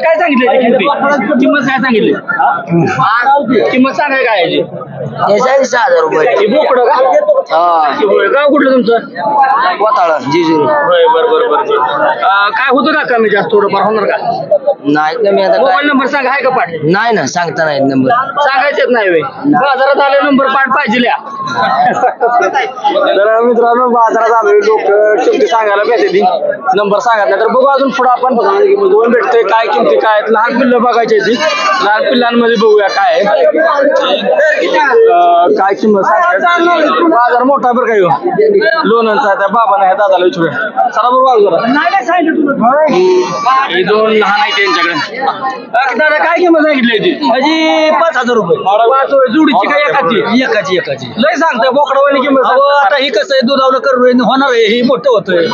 काय सांगितलं किंमत काय सांगितली किंमत सांगाय काय याची त्याचा 6,000 रुपये हे बोकडं का होय गाव कुठलं तुमचं कोताळा जेजुरी होय बरं काय होतं का कमी जास्त थोडंफार होणार का नाही कमी आता काय मोबाईल नंबर सांगा आहे का पाठ नाही ना सांगता नाही नंबर सांगायचेच नाही वे बाजारात आले नंबर पाठ पाहिजे लिहा. तर मित्रांनो बाजारात आलोय लोक किमती सांगायला भेटते नंबर सांगितला तर बघू अजून पुढे आपण दोन भेटतोय काय किमती काय आहेत. लहान पिल्लं बघायची ती लहान पिल्लांमध्ये बघूया काय आहे. काय किंमत सांगतात बाजार मोठा बरं काय लोणंदचा त्या बाबाने ह्या दादाला विचारूया चला बरोबर बाजूला हे दोन लहान आहेत त्यांच्याकडे दादा काय किंमत सांगितली ती माझी 5,000 रुपये 5 जोडीची काय एकाची एकाची लय सांगताय बोकडावानी किंमत आता ही कसं आहे दुधावलं करून होणार आहे ही मोठं होतंय